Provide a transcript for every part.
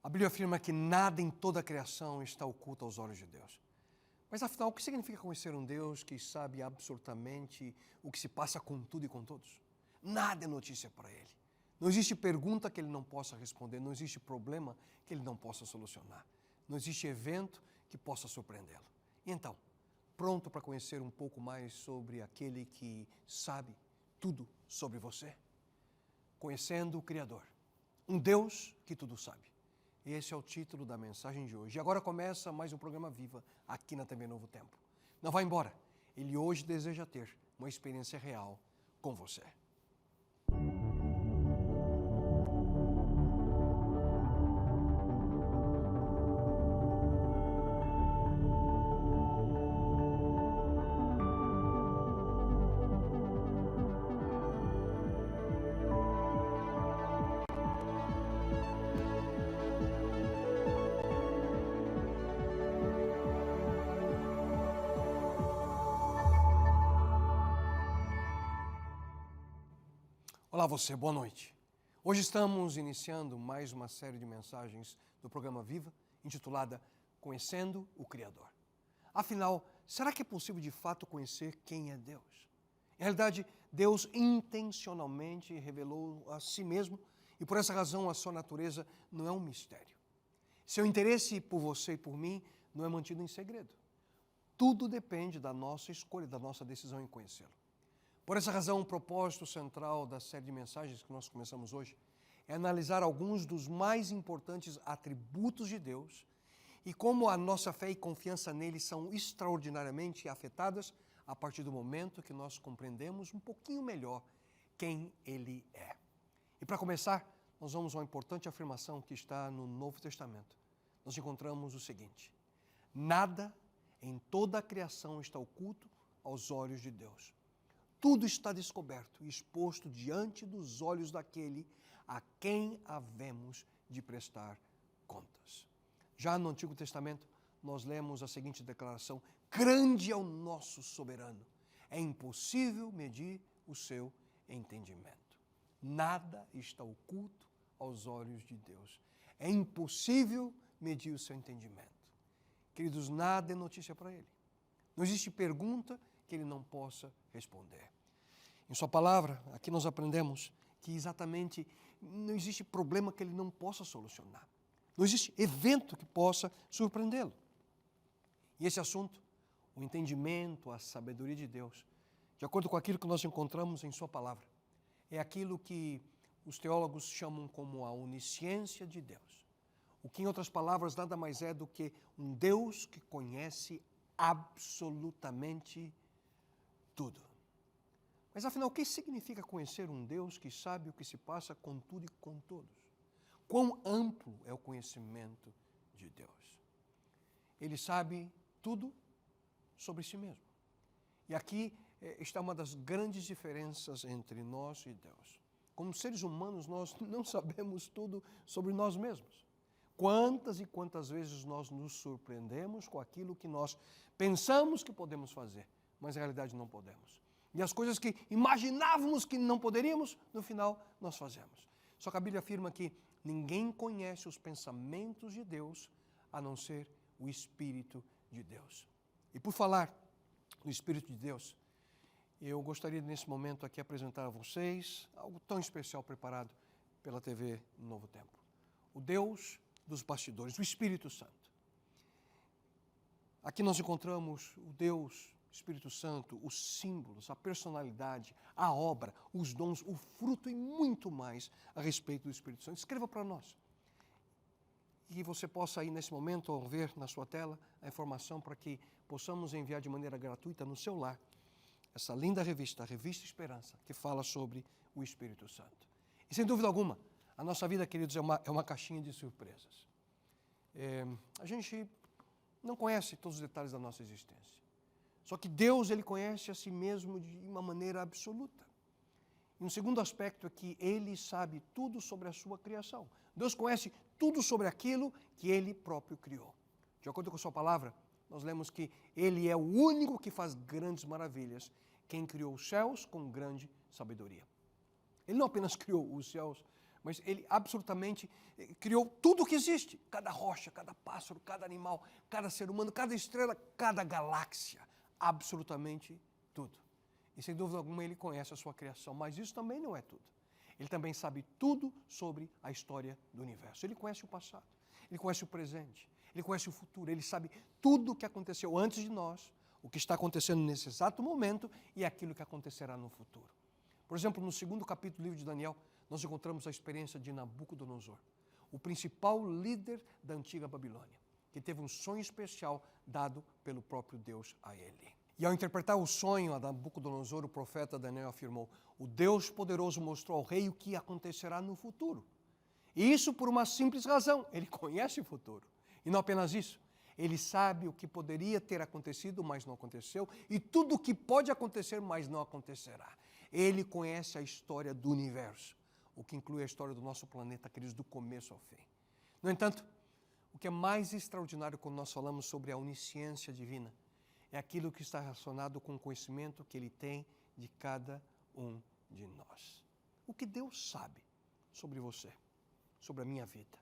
A Bíblia afirma que nada em toda a criação está oculto aos olhos de Deus. Mas afinal, o que significa conhecer um Deus que sabe absolutamente o que se passa com tudo e com todos? Nada é notícia para Ele. Não existe pergunta que Ele não possa responder, não existe problema que Ele não possa solucionar. Não existe evento que possa surpreendê-lo. E então, pronto para conhecer um pouco mais sobre aquele que sabe tudo sobre você? Conhecendo o Criador, um Deus que tudo sabe. Esse é o título da mensagem de hoje. E agora começa mais um programa Viva aqui na TV Novo Tempo. Não vá embora. Ele hoje deseja ter uma experiência real com você. Olá você, boa noite. Hoje estamos iniciando mais uma série de mensagens do programa Viva, intitulada Conhecendo o Criador. Afinal, será que é possível de fato conhecer quem é Deus? Em realidade, Deus intencionalmente revelou a si mesmo e por essa razão a sua natureza não é um mistério. Seu interesse por você e por mim não é mantido em segredo. Tudo depende da nossa escolha, da nossa decisão em conhecê-lo. Por essa razão, o propósito central da série de mensagens que nós começamos hoje é analisar alguns dos mais importantes atributos de Deus e como a nossa fé e confiança nele são extraordinariamente afetadas a partir do momento que nós compreendemos um pouquinho melhor quem ele é. E para começar, nós vamos a uma importante afirmação que está no Novo Testamento. Nós encontramos o seguinte: nada em toda a criação está oculto aos olhos de Deus. Tudo está descoberto e exposto diante dos olhos daquele a quem havemos de prestar contas. Já no Antigo Testamento, nós lemos a seguinte declaração: grande é o nosso soberano, é impossível medir o seu entendimento. Nada está oculto aos olhos de Deus. É impossível medir o seu entendimento. Queridos, nada é notícia para Ele. Não existe pergunta que Ele não possa responder. Em sua palavra, aqui nós aprendemos que exatamente não existe problema que Ele não possa solucionar. Não existe evento que possa surpreendê-lo. E esse assunto, o entendimento, a sabedoria de Deus, de acordo com aquilo que nós encontramos em sua palavra, é aquilo que os teólogos chamam como a onisciência de Deus. O que, em outras palavras, nada mais é do que um Deus que conhece absolutamente tudo. Mas afinal, o que significa conhecer um Deus que sabe o que se passa com tudo e com todos? Quão amplo é o conhecimento de Deus? Ele sabe tudo sobre si mesmo. E aqui está uma das grandes diferenças entre nós e Deus. Como seres humanos, nós não sabemos tudo sobre nós mesmos. Quantas e quantas vezes nós nos surpreendemos com aquilo que nós pensamos que podemos fazer, mas na realidade não podemos. E as coisas que imaginávamos que não poderíamos, no final nós fazemos. Só que a Bíblia afirma que ninguém conhece os pensamentos de Deus a não ser o Espírito de Deus. E por falar no Espírito de Deus, eu gostaria nesse momento aqui apresentar a vocês algo tão especial preparado pela TV Novo Tempo. O Deus dos bastidores, o Espírito Santo. Aqui nós encontramos o Deus Espírito Santo, os símbolos, a personalidade, a obra, os dons, o fruto e muito mais a respeito do Espírito Santo. Escreva para nós. E você possa aí nesse momento ver na sua tela a informação para que possamos enviar de maneira gratuita no seu lar essa linda revista, a Revista Esperança, que fala sobre o Espírito Santo. E sem dúvida alguma, a nossa vida, queridos, é uma caixinha de surpresas. A gente não conhece todos os detalhes da nossa existência. Só que Deus, Ele conhece a si mesmo de uma maneira absoluta. E um segundo aspecto é que Ele sabe tudo sobre a sua criação. Deus conhece tudo sobre aquilo que Ele próprio criou. De acordo com a sua palavra, nós lemos que Ele é o único que faz grandes maravilhas, quem criou os céus com grande sabedoria. Ele não apenas criou os céus, mas ele absolutamente criou tudo o que existe. Cada rocha, cada pássaro, cada animal, cada ser humano, cada estrela, cada galáxia. Absolutamente tudo. E sem dúvida alguma ele conhece a sua criação, mas isso também não é tudo. Ele também sabe tudo sobre a história do universo. Ele conhece o passado, ele conhece o presente, ele conhece o futuro, ele sabe tudo o que aconteceu antes de nós, o que está acontecendo nesse exato momento e aquilo que acontecerá no futuro. Por exemplo, no segundo capítulo do livro de Daniel, nós encontramos a experiência de Nabucodonosor, o principal líder da antiga Babilônia, que teve um sonho especial dado pelo próprio Deus a ele. E ao interpretar o sonho a Nabucodonosor, o profeta Daniel afirmou: o Deus poderoso mostrou ao rei o que acontecerá no futuro. E isso por uma simples razão: ele conhece o futuro. E não apenas isso, ele sabe o que poderia ter acontecido, mas não aconteceu, e tudo o que pode acontecer, mas não acontecerá. Ele conhece a história do universo, o que inclui a história do nosso planeta, queridos, do começo ao fim. No entanto, o que é mais extraordinário quando nós falamos sobre a onisciência divina é aquilo que está relacionado com o conhecimento que ele tem de cada um de nós. O que Deus sabe sobre você, sobre a minha vida.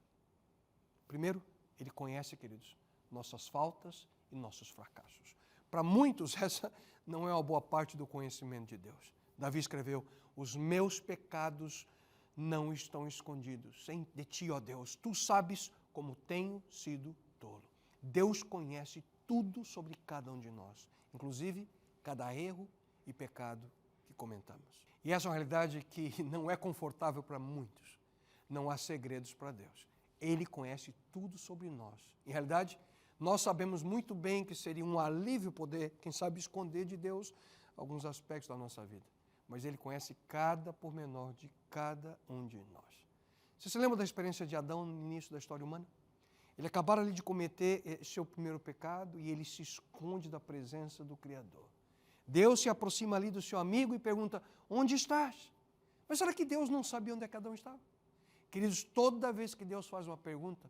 Primeiro, ele conhece, queridos, nossas faltas e nossos fracassos. Para muitos, essa não é uma boa parte do conhecimento de Deus. Davi escreveu: os meus pecados não estão escondidos de ti, ó Deus. Tu sabes como tenho sido tolo. Deus conhece tudo sobre cada um de nós, inclusive cada erro e pecado que cometamos. E essa é uma realidade que não é confortável para muitos. Não há segredos para Deus. Ele conhece tudo sobre nós. Em realidade, nós sabemos muito bem que seria um alívio poder, quem sabe, esconder de Deus alguns aspectos da nossa vida. Mas Ele conhece cada pormenor de cada um de nós. Você se lembra da experiência de Adão no início da história humana? Ele acabara ali de cometer seu primeiro pecado e ele se esconde da presença do Criador. Deus se aproxima ali do seu amigo e pergunta: onde estás? Mas será que Deus não sabia onde é que Adão estava? Queridos, toda vez que Deus faz uma pergunta,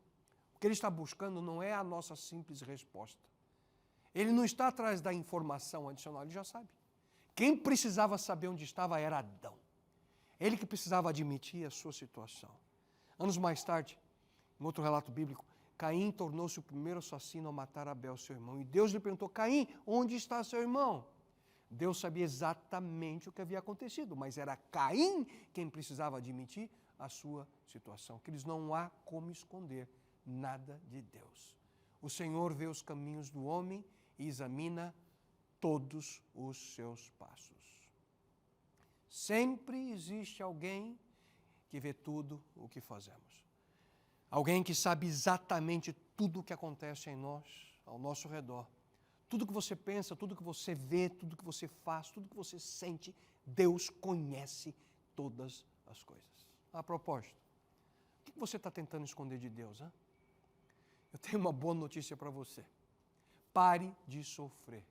o que Ele está buscando não é a nossa simples resposta. Ele não está atrás da informação adicional, Ele já sabe. Quem precisava saber onde estava era Adão. Ele que precisava admitir a sua situação. Anos mais tarde, em outro relato bíblico, Caim tornou-se o primeiro assassino a matar Abel, seu irmão. E Deus lhe perguntou: Caim, onde está seu irmão? Deus sabia exatamente o que havia acontecido, mas era Caim quem precisava admitir a sua situação. Queridos, não há como esconder nada de Deus. O Senhor vê os caminhos do homem e examina todos os seus passos. Sempre existe alguém que vê tudo o que fazemos. Alguém que sabe exatamente tudo o que acontece em nós, ao nosso redor. Tudo que você pensa, tudo que você vê, tudo que você faz, tudo que você sente, Deus conhece todas as coisas. A propósito, o que você está tentando esconder de Deus? Hein? Eu tenho uma boa notícia para você. Pare de sofrer.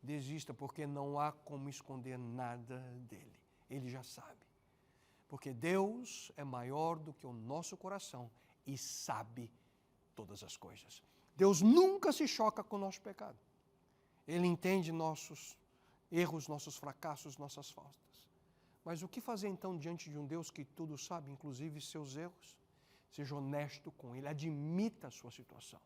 Desista, porque não há como esconder nada dele. Ele já sabe. Porque Deus é maior do que o nosso coração e sabe todas as coisas. Deus nunca se choca com o nosso pecado. Ele entende nossos erros, nossos fracassos, nossas faltas. Mas o que fazer então diante de um Deus que tudo sabe, inclusive seus erros? Seja honesto com Ele, admita a sua situação.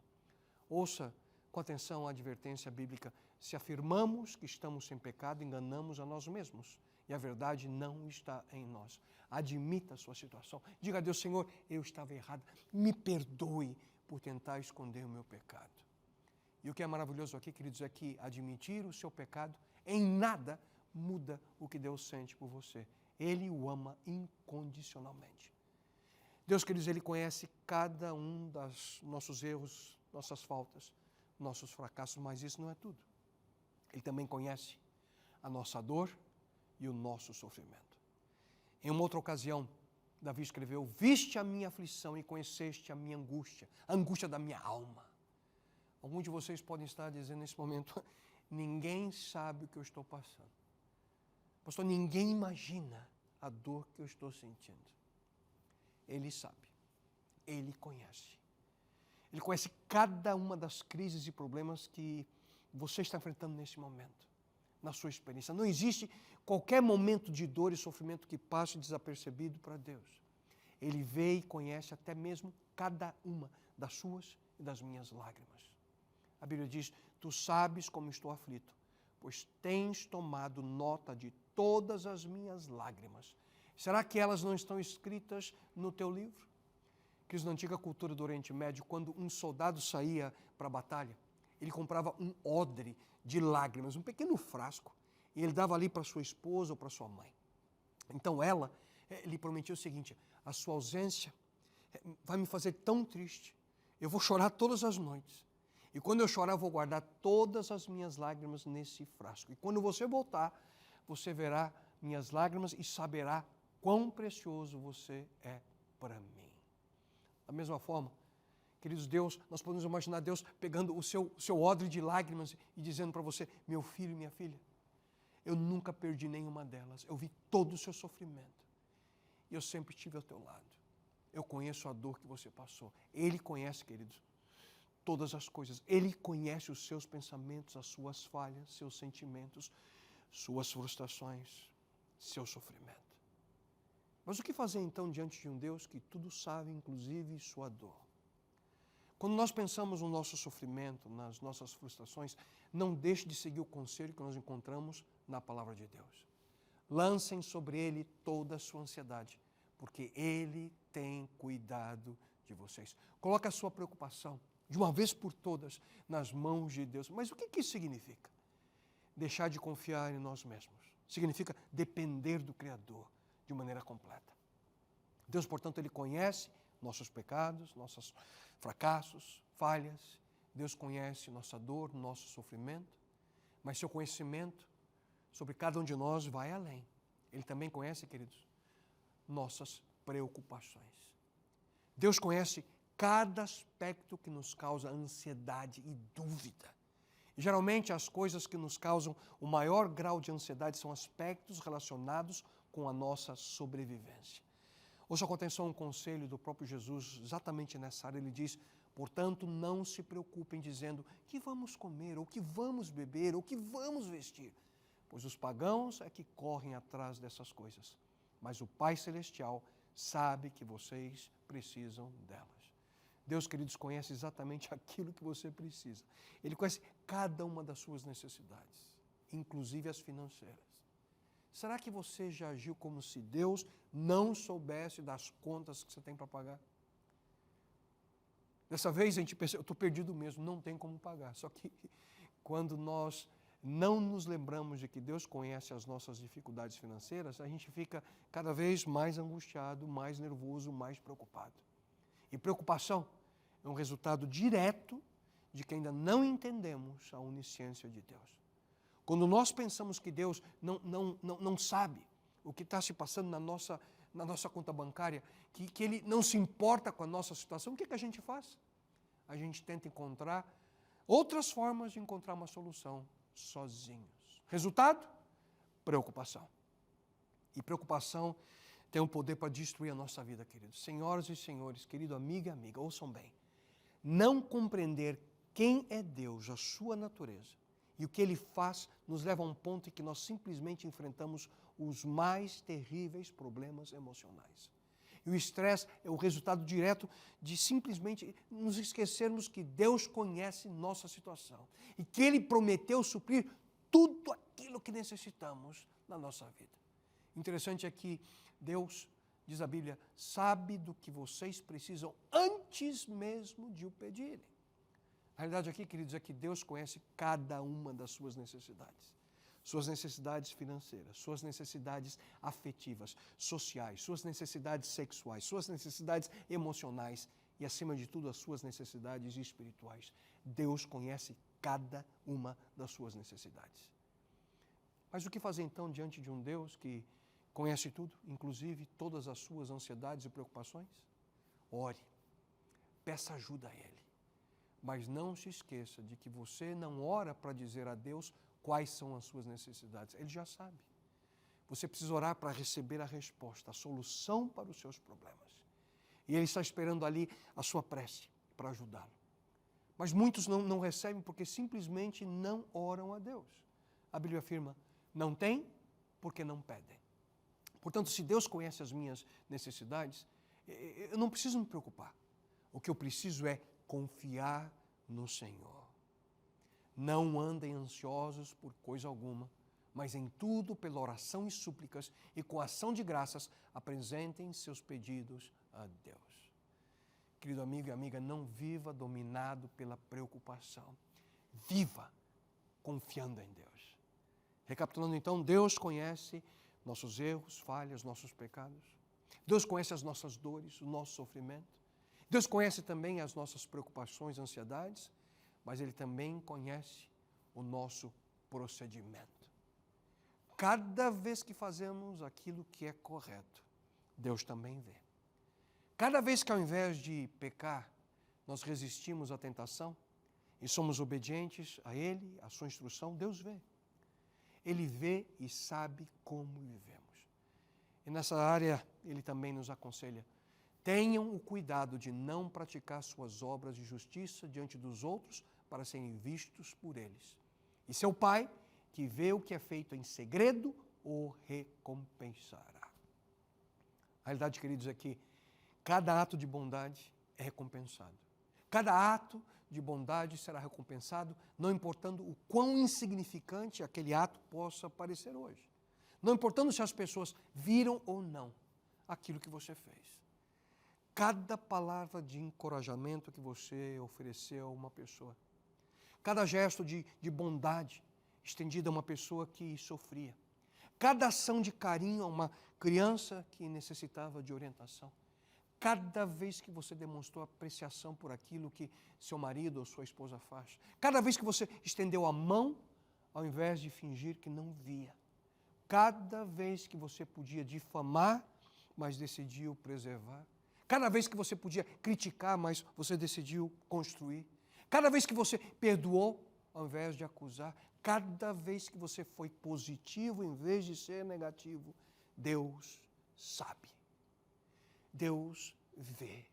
Ouça com atenção a advertência bíblica: se afirmamos que estamos sem pecado, enganamos a nós mesmos e a verdade não está em nós. Admita a sua situação. Diga a Deus: Senhor, eu estava errado. Me perdoe por tentar esconder o meu pecado. E o que é maravilhoso aqui, queridos, é que admitir o seu pecado em nada muda o que Deus sente por você. Ele o ama incondicionalmente. Deus, queridos, Ele conhece cada um dos nossos erros, nossas faltas, nossos fracassos, mas isso não é tudo. Ele também conhece a nossa dor e o nosso sofrimento. Em uma outra ocasião, Davi escreveu: viste a minha aflição e conheceste a minha angústia, a angústia da minha alma. Alguns de vocês podem estar dizendo nesse momento: ninguém sabe o que eu estou passando. Pastor, ninguém imagina a dor que eu estou sentindo. Ele sabe, Ele conhece. Ele conhece cada uma das crises e problemas que você está enfrentando nesse momento, na sua experiência. Não existe qualquer momento de dor e sofrimento que passe desapercebido para Deus. Ele vê e conhece até mesmo cada uma das suas e das minhas lágrimas. A Bíblia diz, tu sabes como estou aflito, pois tens tomado nota de todas as minhas lágrimas. Será que elas não estão escritas no teu livro? Que na antiga cultura do Oriente Médio, quando um soldado saía para a batalha, ele comprava um odre de lágrimas, um pequeno frasco, e ele dava ali para sua esposa ou para sua mãe. Então ela lhe prometia o seguinte, a sua ausência vai me fazer tão triste, eu vou chorar todas as noites. E quando eu chorar, eu vou guardar todas as minhas lágrimas nesse frasco. E quando você voltar, você verá minhas lágrimas e saberá quão precioso você é para mim. Da mesma forma, queridos, Deus, nós podemos imaginar Deus pegando o seu odre de lágrimas e dizendo para você, meu filho e minha filha, eu nunca perdi nenhuma delas, eu vi todo o seu sofrimento e eu sempre estive ao teu lado. Eu conheço a dor que você passou. Ele conhece, queridos, todas as coisas. Ele conhece os seus pensamentos, as suas falhas, seus sentimentos, suas frustrações, seu sofrimento. Mas o que fazer então diante de um Deus que tudo sabe, inclusive sua dor? Quando nós pensamos no nosso sofrimento, nas nossas frustrações, não deixe de seguir o conselho que nós encontramos na palavra de Deus. Lancem sobre Ele toda a sua ansiedade, porque Ele tem cuidado de vocês. Coloque a sua preocupação, de uma vez por todas, nas mãos de Deus. Mas o que isso significa? Deixar de confiar em nós mesmos. Significa depender do Criador de maneira completa. Deus, portanto, Ele conhece nossos pecados, nossos fracassos, falhas. Deus conhece nossa dor, nosso sofrimento. Mas seu conhecimento sobre cada um de nós vai além. Ele também conhece, queridos, nossas preocupações. Deus conhece cada aspecto que nos causa ansiedade e dúvida. E, geralmente, as coisas que nos causam o maior grau de ansiedade são aspectos relacionados com a nossa sobrevivência. Ouça com atenção um conselho do próprio Jesus, exatamente nessa área. Ele diz, portanto, não se preocupem dizendo que vamos comer, ou que vamos beber, ou que vamos vestir, pois os pagãos é que correm atrás dessas coisas. Mas o Pai Celestial sabe que vocês precisam delas. Deus, queridos, conhece exatamente aquilo que você precisa. Ele conhece cada uma das suas necessidades, inclusive as financeiras. Será que você já agiu como se Deus não soubesse das contas que você tem para pagar? Dessa vez a gente pensa, eu estou perdido mesmo, não tem como pagar. Só que quando nós não nos lembramos de que Deus conhece as nossas dificuldades financeiras, a gente fica cada vez mais angustiado, mais nervoso, mais preocupado. E preocupação é um resultado direto de que ainda não entendemos a onisciência de Deus. Quando nós pensamos que Deus não sabe o que está se passando na nossa conta bancária, que Ele não se importa com a nossa situação, o que a gente faz? A gente tenta encontrar outras formas de encontrar uma solução sozinhos. Resultado? Preocupação. E preocupação tem um poder para destruir a nossa vida, queridos. Senhoras e senhores, querido amigo e amiga, ouçam bem. Não compreender quem é Deus, a sua natureza, e o que Ele faz nos leva a um ponto em que nós simplesmente enfrentamos os mais terríveis problemas emocionais. E o estresse é o resultado direto de simplesmente nos esquecermos que Deus conhece nossa situação e que Ele prometeu suprir tudo aquilo que necessitamos na nossa vida. Interessante é que Deus, diz a Bíblia, sabe do que vocês precisam antes mesmo de o pedirem. A realidade aqui, queridos, é que Deus conhece cada uma das suas necessidades. Suas necessidades financeiras, suas necessidades afetivas, sociais, suas necessidades sexuais, suas necessidades emocionais e, acima de tudo, as suas necessidades espirituais. Deus conhece cada uma das suas necessidades. Mas o que fazer então diante de um Deus que conhece tudo, inclusive todas as suas ansiedades e preocupações? Ore, peça ajuda a Ele. Mas não se esqueça de que você não ora para dizer a Deus quais são as suas necessidades. Ele já sabe. Você precisa orar para receber a resposta, a solução para os seus problemas. E Ele está esperando ali a sua prece para ajudá-lo. Mas muitos não recebem porque simplesmente não oram a Deus. A Bíblia afirma, não tem porque não pedem. Portanto, se Deus conhece as minhas necessidades, Eu não preciso me preocupar. O que eu preciso é confiar no Senhor. Não andem ansiosos por coisa alguma, mas em tudo, pela oração e súplicas e com ação de graças, apresentem seus pedidos a Deus. Querido amigo e amiga, não viva dominado pela preocupação. Viva confiando em Deus. Recapitulando então, Deus conhece nossos erros, falhas, nossos pecados. Deus conhece as nossas dores, o nosso sofrimento. Deus conhece também as nossas preocupações, ansiedades, mas Ele também conhece o nosso procedimento. Cada vez que fazemos aquilo que é correto, Deus também vê. Cada vez que ao invés de pecar, nós resistimos à tentação e somos obedientes a Ele, à sua instrução, Deus vê. Ele vê e sabe como vivemos. E nessa área, Ele também nos aconselha: tenham o cuidado de não praticar suas obras de justiça diante dos outros para serem vistos por eles. E seu Pai, que vê o que é feito em segredo, o recompensará. A realidade, queridos, é que cada ato de bondade é recompensado. Cada ato de bondade será recompensado, não importando o quão insignificante aquele ato possa parecer hoje. Não importando se as pessoas viram ou não aquilo que você fez. Cada palavra de encorajamento que você ofereceu a uma pessoa, cada gesto de bondade estendida a uma pessoa que sofria, cada ação de carinho a uma criança que necessitava de orientação, cada vez que você demonstrou apreciação por aquilo que seu marido ou sua esposa faz, cada vez que você estendeu a mão ao invés de fingir que não via, cada vez que você podia difamar, mas decidiu preservar, cada vez que você podia criticar, mas você decidiu construir, cada vez que você perdoou ao invés de acusar, cada vez que você foi positivo em vez de ser negativo, Deus sabe. Deus vê.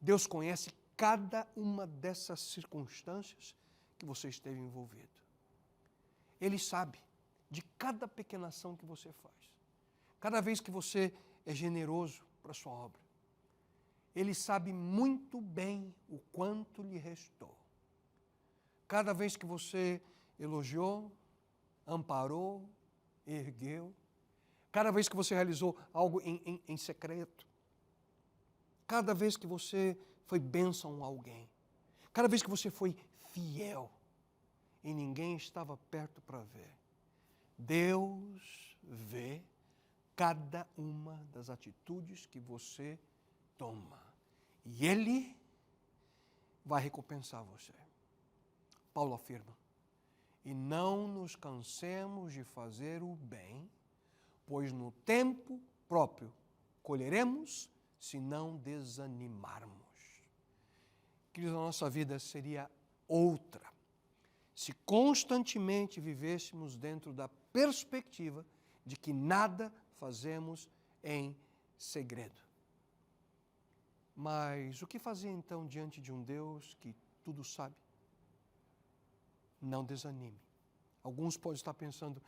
Deus conhece cada uma dessas circunstâncias que você esteve envolvido. Ele sabe de cada pequena ação que você faz. Cada vez que você é generoso para a sua obra. Ele sabe muito bem o quanto lhe restou. Cada vez que você elogiou, amparou, ergueu, cada vez que você realizou algo em secreto, cada vez que você foi bênção a alguém, cada vez que você foi fiel e ninguém estava perto para ver, Deus vê cada uma das atitudes que você toma e Ele vai recompensar você. Paulo afirma: e não nos cansemos de fazer o bem, pois no tempo próprio colheremos se não desanimarmos. Queridos, a nossa vida seria outra se constantemente vivêssemos dentro da perspectiva de que nada fazemos em segredo. Mas o que fazer então diante de um Deus que tudo sabe? Não desanime. Alguns podem estar pensando: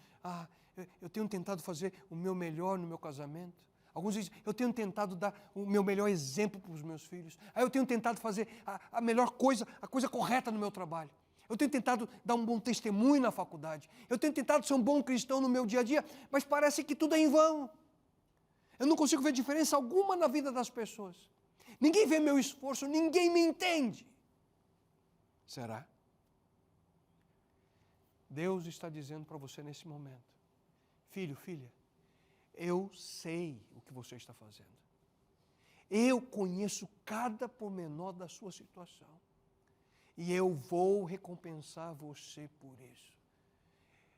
eu tenho tentado fazer o meu melhor no meu casamento. Alguns dizem: eu tenho tentado dar o meu melhor exemplo para os meus filhos. Eu tenho tentado fazer a melhor coisa, a coisa correta no meu trabalho. Eu tenho tentado dar um bom testemunho na faculdade. Eu tenho tentado ser um bom cristão no meu dia a dia, mas parece que tudo é em vão. Eu não consigo ver diferença alguma na vida das pessoas. Ninguém vê meu esforço, ninguém me entende. Será? Deus está dizendo para você nesse momento: filho, filha, eu sei o que você está fazendo. Eu conheço cada pormenor da sua situação. E eu vou recompensar você por isso.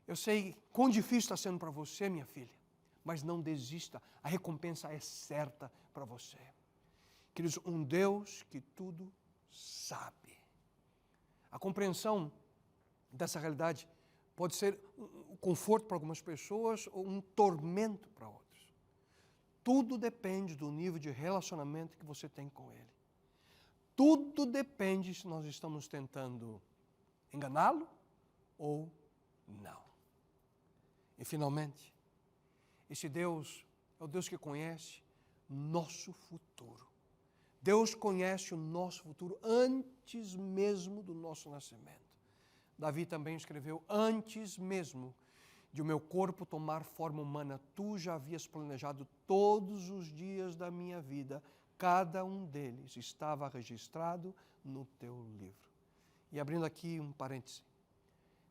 Eu sei quão difícil está sendo para você, minha filha, mas não desista, a recompensa é certa para você. Queridos, um Deus que tudo sabe. A compreensão dessa realidade pode ser um conforto para algumas pessoas ou um tormento para outras. Tudo depende do nível de relacionamento que você tem com Ele. Tudo depende se nós estamos tentando enganá-lo ou não. E finalmente, esse Deus é o Deus que conhece nosso futuro. Deus conhece o nosso futuro antes mesmo do nosso nascimento. Davi também escreveu: antes mesmo de o meu corpo tomar forma humana, tu já havias planejado todos os dias da minha vida, cada um deles estava registrado no teu livro. E abrindo aqui um parêntese,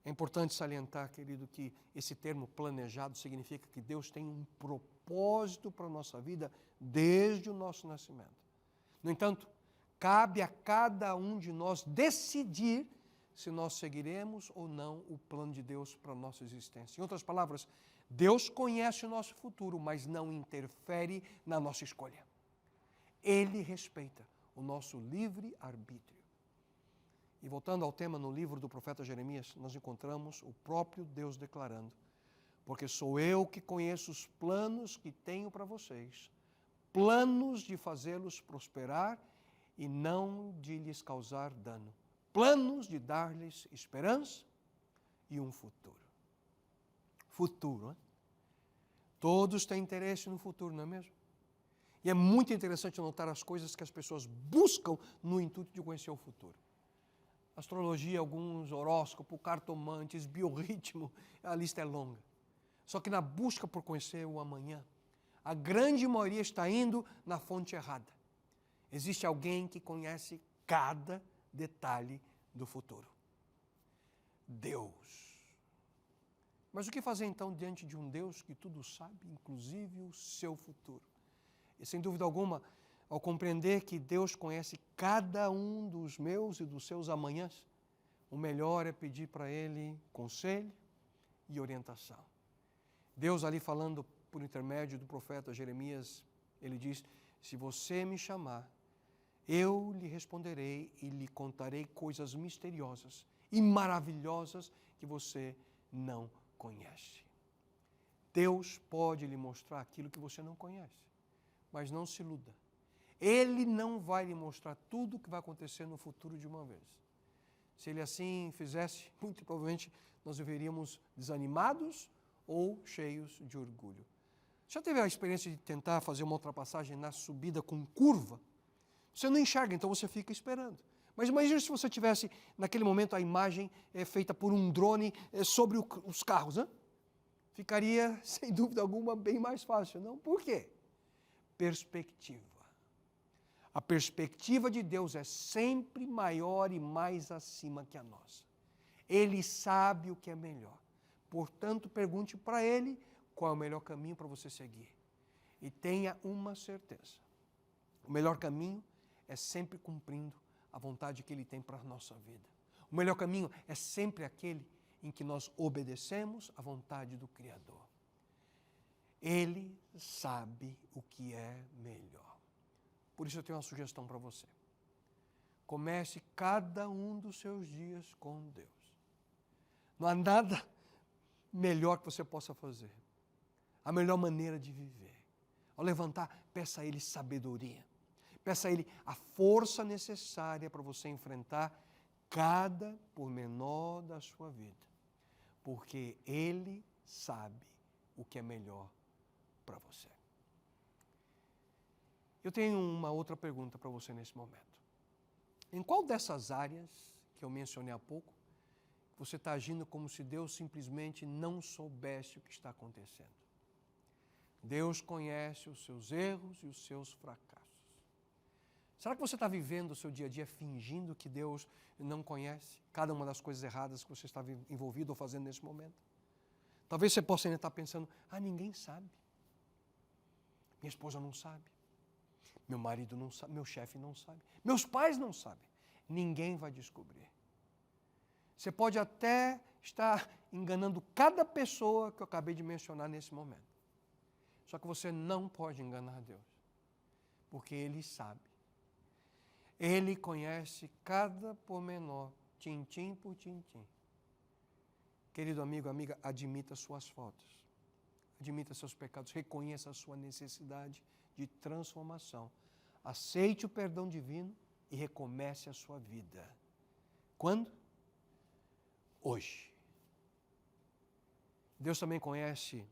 é importante salientar, querido, que esse termo planejado significa que Deus tem um propósito para a nossa vida desde o nosso nascimento. No entanto, cabe a cada um de nós decidir se nós seguiremos ou não o plano de Deus para a nossa existência. Em outras palavras, Deus conhece o nosso futuro, mas não interfere na nossa escolha. Ele respeita o nosso livre-arbítrio. E voltando ao tema, no livro do profeta Jeremias, nós encontramos o próprio Deus declarando: porque sou eu que conheço os planos que tenho para vocês, planos de fazê-los prosperar e não de lhes causar dano, planos de dar-lhes esperança e um futuro. Futuro, hein? Todos têm interesse no futuro, não é mesmo? E é muito interessante notar as coisas que as pessoas buscam no intuito de conhecer o futuro. Astrologia, alguns horóscopo, cartomantes, biorritmo, a lista é longa. Só que na busca por conhecer o amanhã, a grande maioria está indo na fonte errada. Existe alguém que conhece cada detalhe do futuro. Deus. Mas o que fazer então diante de um Deus que tudo sabe, inclusive o seu futuro? E sem dúvida alguma, ao compreender que Deus conhece cada um dos meus e dos seus amanhãs, o melhor é pedir para Ele conselho e orientação. Deus ali falando por intermédio do profeta Jeremias, ele diz: se você me chamar, eu lhe responderei e lhe contarei coisas misteriosas e maravilhosas que você não conhece. Deus pode lhe mostrar aquilo que você não conhece, mas não se iluda. Ele não vai lhe mostrar tudo o que vai acontecer no futuro de uma vez. Se ele assim fizesse, muito provavelmente nós viveríamos desanimados ou cheios de orgulho. Já teve a experiência de tentar fazer uma ultrapassagem na subida com curva? Você não enxerga, então você fica esperando. Mas imagine se você tivesse, naquele momento, a imagem feita por um drone sobre os carros. Hein? Ficaria, sem dúvida alguma, bem mais fácil. Não? Por quê? Perspectiva. A perspectiva de Deus é sempre maior e mais acima que a nossa. Ele sabe o que é melhor. Portanto, pergunte para Ele qual é o melhor caminho para você seguir. E tenha uma certeza. O melhor caminho é sempre cumprindo a vontade que Ele tem para a nossa vida. O melhor caminho é sempre aquele em que nós obedecemos à vontade do Criador. Ele sabe o que é melhor. Por isso eu tenho uma sugestão para você. Comece cada um dos seus dias com Deus. Não há nada melhor que você possa fazer. A melhor maneira de viver. Ao levantar, peça a Ele sabedoria. Peça a Ele a força necessária para você enfrentar cada pormenor da sua vida. Porque Ele sabe o que é melhor para você. Eu tenho uma outra pergunta para você nesse momento. Em qual dessas áreas que eu mencionei há pouco, você está agindo como se Deus simplesmente não soubesse o que está acontecendo? Deus conhece os seus erros e os seus fracassos. Será que você está vivendo o seu dia a dia fingindo que Deus não conhece cada uma das coisas erradas que você está envolvido ou fazendo nesse momento? Talvez você possa ainda estar pensando: ninguém sabe. Minha esposa não sabe. Meu marido não sabe, meu chefe não sabe, meus pais não sabem. Ninguém vai descobrir. Você pode até estar enganando cada pessoa que eu acabei de mencionar nesse momento. Só que você não pode enganar Deus, porque Ele sabe. Ele conhece cada pormenor, tintim por tintim. Querido amigo, amiga, admita suas faltas, admita seus pecados, reconheça a sua necessidade de transformação. Aceite o perdão divino e recomece a sua vida. Quando? Hoje. Deus também conhece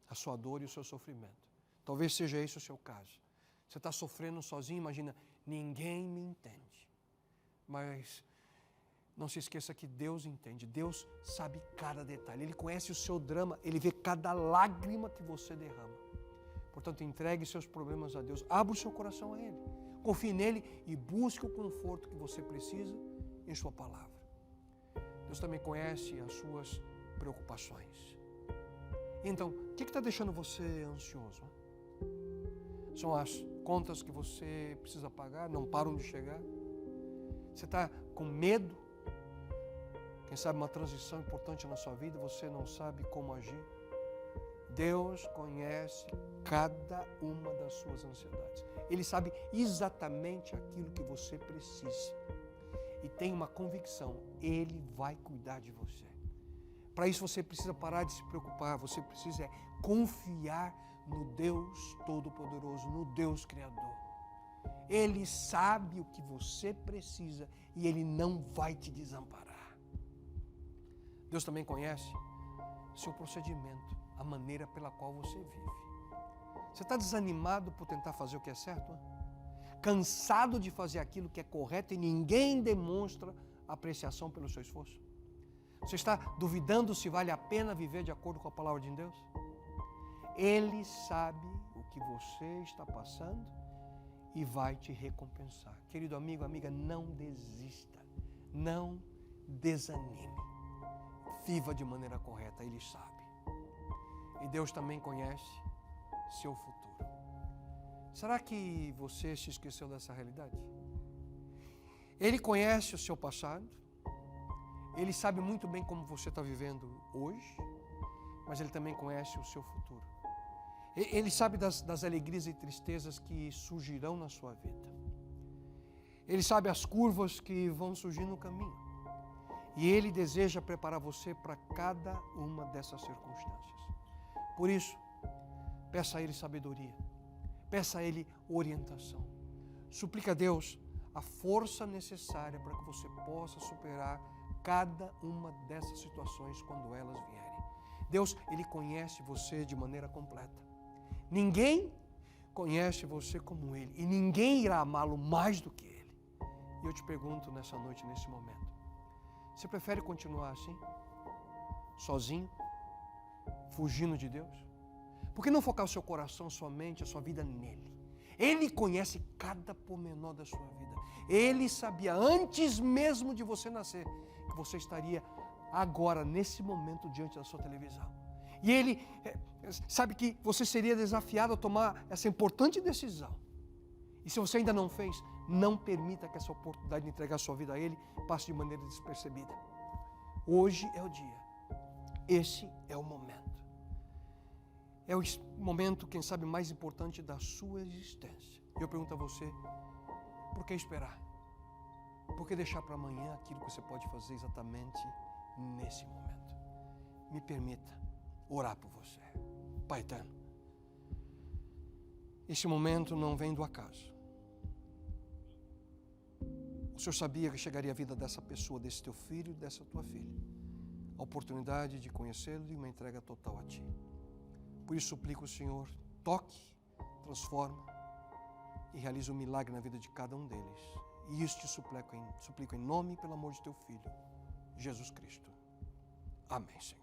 a sua dor e o seu sofrimento. Talvez seja esse o seu caso. Você está sofrendo sozinho, imagina, ninguém me entende. Mas não se esqueça que Deus entende, Deus sabe cada detalhe, Ele conhece o seu drama, Ele vê cada lágrima que você derrama. Portanto, entregue seus problemas a Deus, abra o seu coração a Ele, confie nele e busque o conforto que você precisa em sua palavra. Deus também conhece as suas preocupações. Então, o que está deixando você ansioso? São as contas que você precisa pagar, não param de chegar? Você está com medo? Quem sabe uma transição importante na sua vida, você não sabe como agir? Deus conhece cada uma das suas ansiedades. Ele sabe exatamente aquilo que você precisa. E tem uma convicção, Ele vai cuidar de você. Para isso você precisa parar de se preocupar, você precisa confiar no Deus Todo-Poderoso, no Deus Criador. Ele sabe o que você precisa e Ele não vai te desamparar. Deus também conhece seu procedimento, a maneira pela qual você vive. Você está desanimado por tentar fazer o que é certo? Cansado de fazer aquilo que é correto e ninguém demonstra apreciação pelo seu esforço? Você está duvidando se vale a pena viver de acordo com a palavra de Deus? Ele sabe o que você está passando e vai te recompensar. Querido amigo, amiga, não desista, não desanime. Viva de maneira correta, Ele sabe. E Deus também conhece seu futuro. Será que você se esqueceu dessa realidade? Ele conhece o seu passado, Ele sabe muito bem como você está vivendo hoje, mas Ele também conhece o seu futuro. Ele sabe das alegrias e tristezas que surgirão na sua vida. Ele sabe as curvas que vão surgir no caminho. E Ele deseja preparar você para cada uma dessas circunstâncias. Por isso, peça a Ele sabedoria. Peça a Ele orientação. Suplica a Deus a força necessária para que você possa superar cada uma dessas situações quando elas vierem. Deus, Ele conhece você de maneira completa. Ninguém conhece você como Ele e ninguém irá amá-lo mais do que Ele. E eu te pergunto nessa noite, nesse momento, você prefere continuar assim? Sozinho? Fugindo de Deus? Por que não focar o seu coração, sua mente, a sua vida nele? Ele conhece cada pormenor da sua vida. Ele sabia antes mesmo de você nascer que você estaria agora, nesse momento, diante da sua televisão. E Ele sabe que você seria desafiado a tomar essa importante decisão. E se você ainda não fez, não permita que essa oportunidade de entregar a sua vida a Ele passe de maneira despercebida. Hoje é o dia. Esse é o momento. É o momento, quem sabe, mais importante da sua existência. Eu pergunto a você, por que esperar? Por que deixar para amanhã aquilo que você pode fazer exatamente nesse momento? Me permita orar por você. Pai eterno, esse momento não vem do acaso. O Senhor sabia que chegaria à vida dessa pessoa, desse teu filho, dessa tua filha. A oportunidade de conhecê-lo e uma entrega total a Ti. Por isso suplico o Senhor, toque, transforma e realize um milagre na vida de cada um deles. E isso te suplico em nome e pelo amor de Teu Filho, Jesus Cristo. Amém, Senhor.